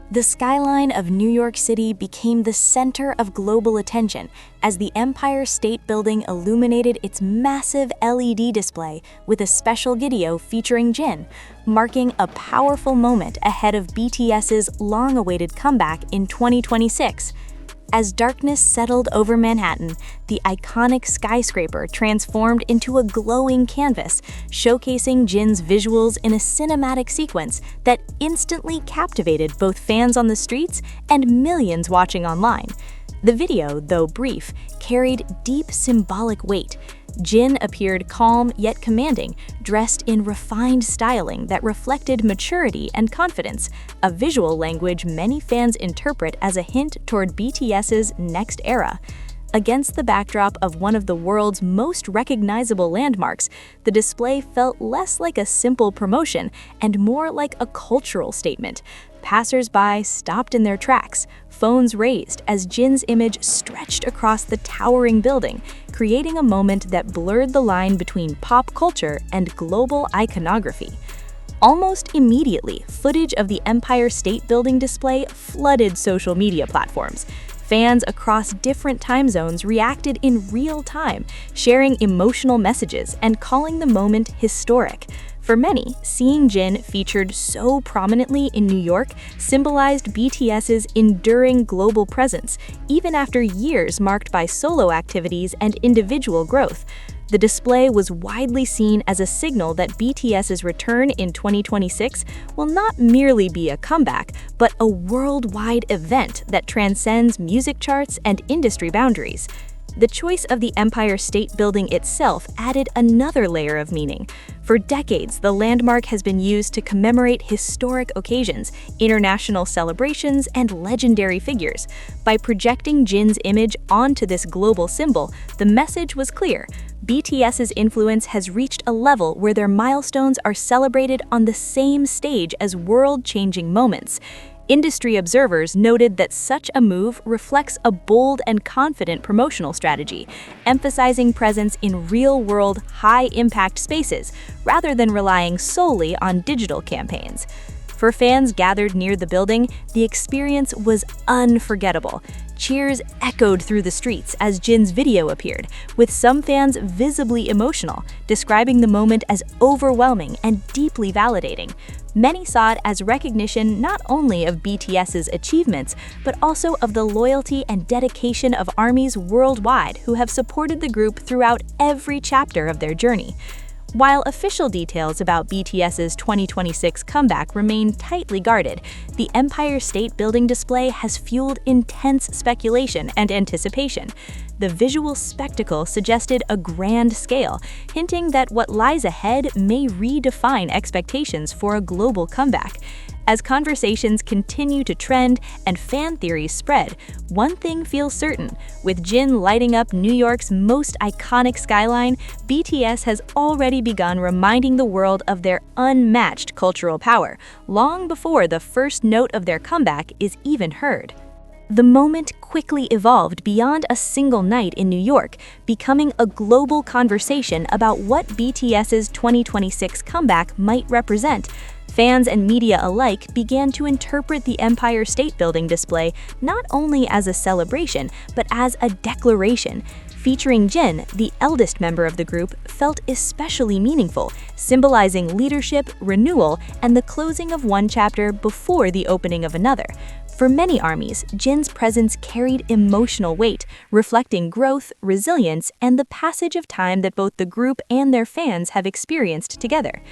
The skyline of New York City became the center of global attention as the Empire State Building illuminated its massive LED display with a special video featuring Jin, marking a powerful moment ahead of BTS's long-awaited comeback in 2026. As darkness settled over Manhattan, the iconic skyscraper transformed into a glowing canvas, showcasing Jin's visuals in a cinematic sequence that instantly captivated both fans on the streets and millions watching online. The video, though brief, carried deep symbolic weight. Jin appeared calm yet commanding, dressed in refined styling that reflected maturity and confidence, a visual language many fans interpret as a hint toward BTS's next era. Against the backdrop of one of the world's most recognizable landmarks, the display felt less like a simple promotion and more like a cultural statement. Passers-by stopped in their tracks, phones raised as Jin's image stretched across the towering building, creating a moment that blurred the line between pop culture and global iconography. Almost immediately, footage of the Empire State Building display flooded social media platforms. Fans across different time zones reacted in real time, sharing emotional messages and calling the moment historic. For many, seeing Jin featured so prominently in New York symbolized BTS's enduring global presence, even after years marked by solo activities and individual growth. The display was widely seen as a signal that BTS's return in 2026 will not merely be a comeback, but a worldwide event that transcends music charts and industry boundaries. The choice of the Empire State Building itself added another layer of meaning. For decades, the landmark has been used to commemorate historic occasions, international celebrations, and legendary figures. By projecting Jin's image onto this global symbol, the message was clear. BTS's influence has reached a level where their milestones are celebrated on the same stage as world-changing moments. Industry observers noted that such a move reflects a bold and confident promotional strategy, emphasizing presence in real-world, high-impact spaces rather than relying solely on digital campaigns. For fans gathered near the building, the experience was unforgettable. Cheers echoed through the streets as Jin's video appeared, with some fans visibly emotional, describing the moment as overwhelming and deeply validating. Many saw it as recognition not only of BTS's achievements, but also of the loyalty and dedication of armies worldwide who have supported the group throughout every chapter of their journey. While official details about BTS's 2026 comeback remain tightly guarded, the Empire State Building display has fueled intense speculation and anticipation. The visual spectacle suggested a grand scale, hinting that what lies ahead may redefine expectations for a global comeback. As conversations continue to trend and fan theories spread, one thing feels certain. With Jin lighting up New York's most iconic skyline, BTS has already begun reminding the world of their unmatched cultural power, long before the first note of their comeback is even heard. The moment quickly evolved beyond a single night in New York, becoming a global conversation about what BTS's 2026 comeback might represent. Fans and media alike began to interpret the Empire State Building display not only as a celebration, but as a declaration. Featuring Jin, the eldest member of the group, felt especially meaningful, symbolizing leadership, renewal, and the closing of one chapter before the opening of another. For many armies, Jin's presence carried emotional weight, reflecting growth, resilience, and the passage of time that both the group and their fans have experienced together.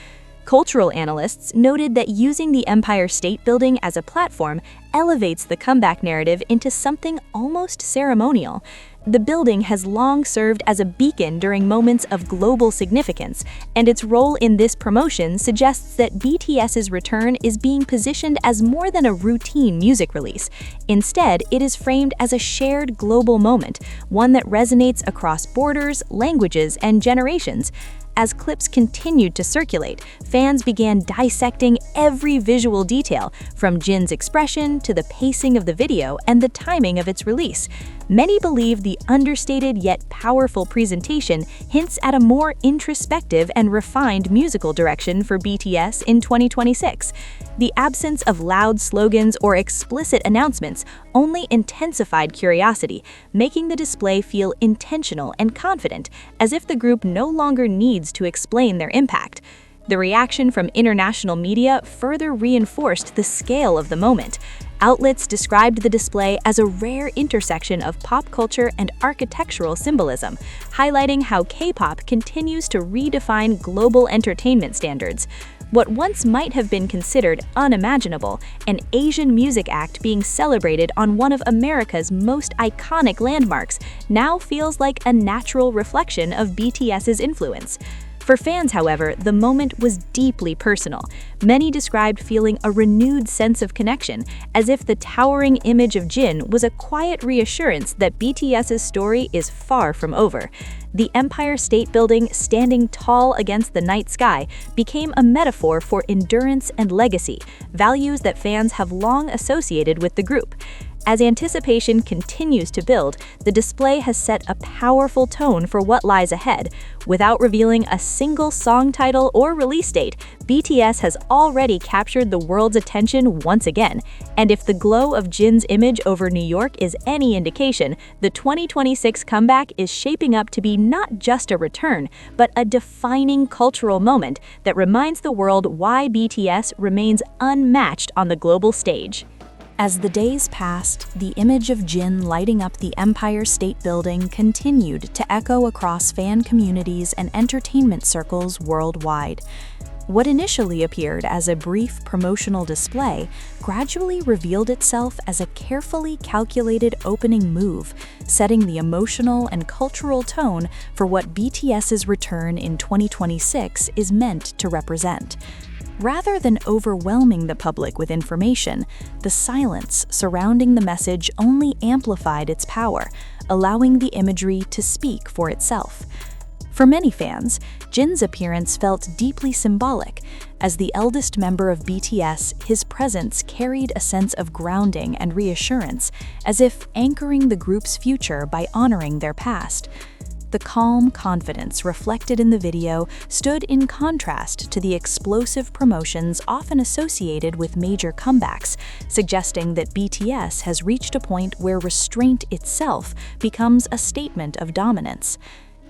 Cultural analysts noted that using the Empire State Building as a platform elevates the comeback narrative into something almost ceremonial. The building has long served as a beacon during moments of global significance, and its role in this promotion suggests that BTS's return is being positioned as more than a routine music release. Instead, it is framed as a shared global moment, one that resonates across borders, languages, and generations. As clips continued to circulate, fans began dissecting every visual detail, from Jin's expression to the pacing of the video and the timing of its release. Many believe the understated yet powerful presentation hints at a more introspective and refined musical direction for BTS in 2026. The absence of loud slogans or explicit announcements only intensified curiosity, making the display feel intentional and confident, as if the group no longer needs to explain their impact. The reaction from international media further reinforced the scale of the moment. Outlets described the display as a rare intersection of pop culture and architectural symbolism, highlighting how K-pop continues to redefine global entertainment standards. What once might have been considered unimaginable, an Asian music act being celebrated on one of America's most iconic landmarks, now feels like a natural reflection of BTS's influence. For fans, however, the moment was deeply personal. Many described feeling a renewed sense of connection, as if the towering image of Jin was a quiet reassurance that BTS's story is far from over. The Empire State Building, standing tall against the night sky, became a metaphor for endurance and legacy, values that fans have long associated with the group. As anticipation continues to build, the display has set a powerful tone for what lies ahead. Without revealing a single song title or release date, BTS has already captured the world's attention once again. And if the glow of Jin's image over New York is any indication, the 2026 comeback is shaping up to be not just a return, but a defining cultural moment that reminds the world why BTS remains unmatched on the global stage. As the days passed, the image of Jin lighting up the Empire State Building continued to echo across fan communities and entertainment circles worldwide. What initially appeared as a brief promotional display gradually revealed itself as a carefully calculated opening move, setting the emotional and cultural tone for what BTS's return in 2026 is meant to represent. Rather than overwhelming the public with information, the silence surrounding the message only amplified its power, allowing the imagery to speak for itself. For many fans, Jin's appearance felt deeply symbolic. As the eldest member of BTS, his presence carried a sense of grounding and reassurance, as if anchoring the group's future by honoring their past. The calm confidence reflected in the video stood in contrast to the explosive promotions often associated with major comebacks, suggesting that BTS has reached a point where restraint itself becomes a statement of dominance.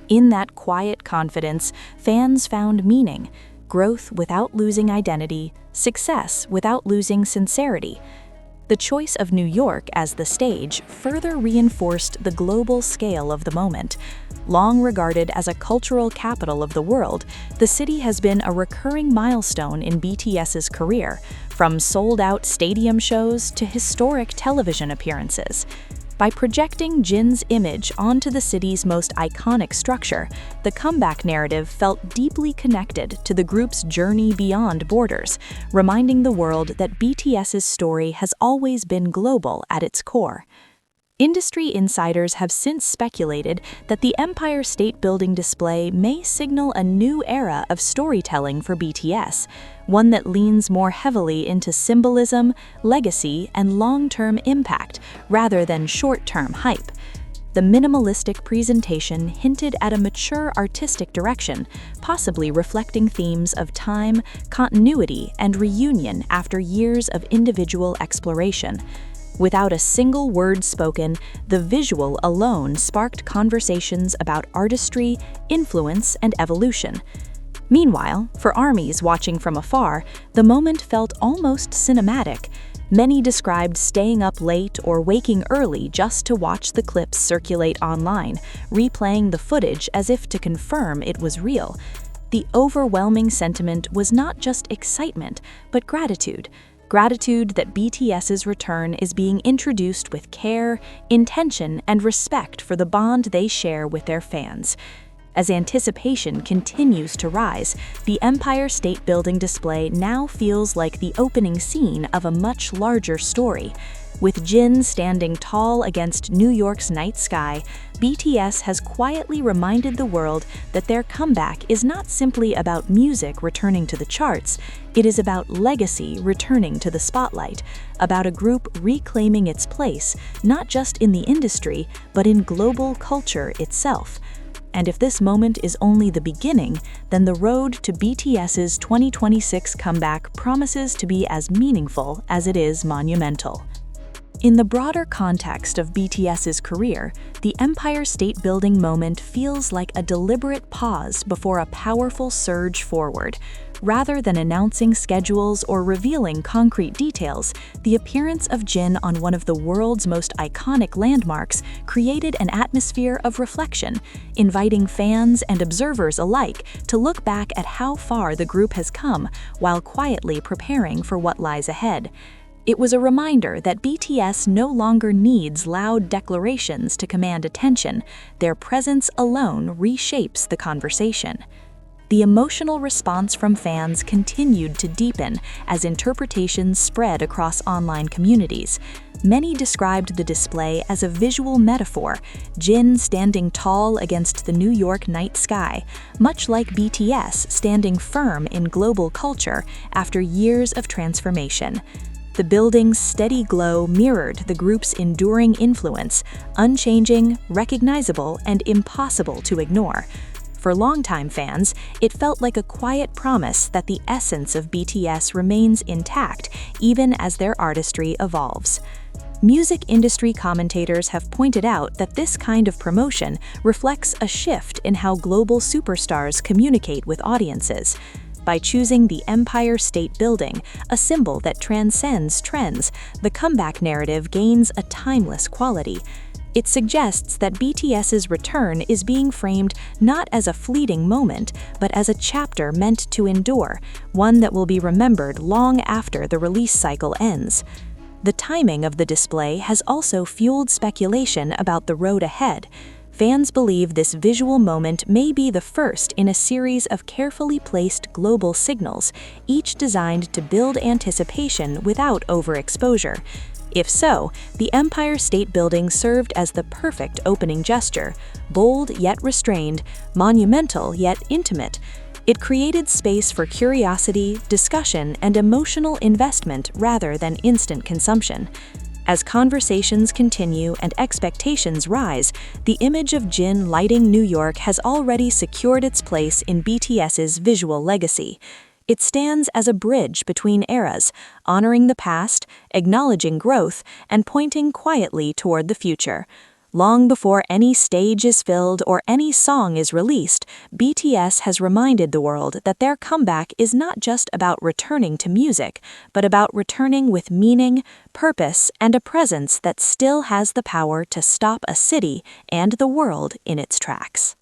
In that quiet confidence, fans found meaning, growth without losing identity, success without losing sincerity. The choice of New York as the stage further reinforced the global scale of the moment. Long regarded as a cultural capital of the world, the city has been a recurring milestone in BTS's career, from sold-out stadium shows to historic television appearances. By projecting Jin's image onto the city's most iconic structure, the comeback narrative felt deeply connected to the group's journey beyond borders, reminding the world that BTS's story has always been global at its core. Industry insiders have since speculated that the Empire State Building display may signal a new era of storytelling for BTS, one that leans more heavily into symbolism, legacy, and long-term impact rather than short-term hype. The minimalistic presentation hinted at a mature artistic direction, possibly reflecting themes of time, continuity, and reunion after years of individual exploration. Without a single word spoken, the visual alone sparked conversations about artistry, influence, and evolution. Meanwhile, for armies watching from afar, the moment felt almost cinematic. Many described staying up late or waking early just to watch the clips circulate online, replaying the footage as if to confirm it was real. The overwhelming sentiment was not just excitement, but gratitude. Gratitude that BTS's return is being introduced with care, intention, and respect for the bond they share with their fans. As anticipation continues to rise, the Empire State Building display now feels like the opening scene of a much larger story. With Jin standing tall against New York's night sky, BTS has quietly reminded the world that their comeback is not simply about music returning to the charts, it is about legacy returning to the spotlight, about a group reclaiming its place, not just in the industry, but in global culture itself. And if this moment is only the beginning, then the road to BTS's 2026 comeback promises to be as meaningful as it is monumental. In the broader context of BTS's career, the Empire State Building moment feels like a deliberate pause before a powerful surge forward. Rather than announcing schedules or revealing concrete details, the appearance of Jin on one of the world's most iconic landmarks created an atmosphere of reflection, inviting fans and observers alike to look back at how far the group has come while quietly preparing for what lies ahead. It was a reminder that BTS no longer needs loud declarations to command attention. Their presence alone reshapes the conversation. The emotional response from fans continued to deepen as interpretations spread across online communities. Many described the display as a visual metaphor, Jin standing tall against the New York night sky, much like BTS standing firm in global culture after years of transformation. The building's steady glow mirrored the group's enduring influence, unchanging, recognizable, and impossible to ignore. For longtime fans, it felt like a quiet promise that the essence of BTS remains intact even as their artistry evolves. Music industry commentators have pointed out that this kind of promotion reflects a shift in how global superstars communicate with audiences. By choosing the Empire State Building, a symbol that transcends trends, the comeback narrative gains a timeless quality. It suggests that BTS's return is being framed not as a fleeting moment, but as a chapter meant to endure, one that will be remembered long after the release cycle ends. The timing of the display has also fueled speculation about the road ahead. Fans believe this visual moment may be the first in a series of carefully placed global signals, each designed to build anticipation without overexposure. If so, the Empire State Building served as the perfect opening gesture, bold yet restrained, monumental yet intimate. It created space for curiosity, discussion, and emotional investment rather than instant consumption. As conversations continue and expectations rise, the image of Jin lighting New York has already secured its place in BTS's visual legacy. It stands as a bridge between eras, honoring the past, acknowledging growth, and pointing quietly toward the future. Long before any stage is filled or any song is released, BTS has reminded the world that their comeback is not just about returning to music, but about returning with meaning, purpose, and a presence that still has the power to stop a city and the world in its tracks.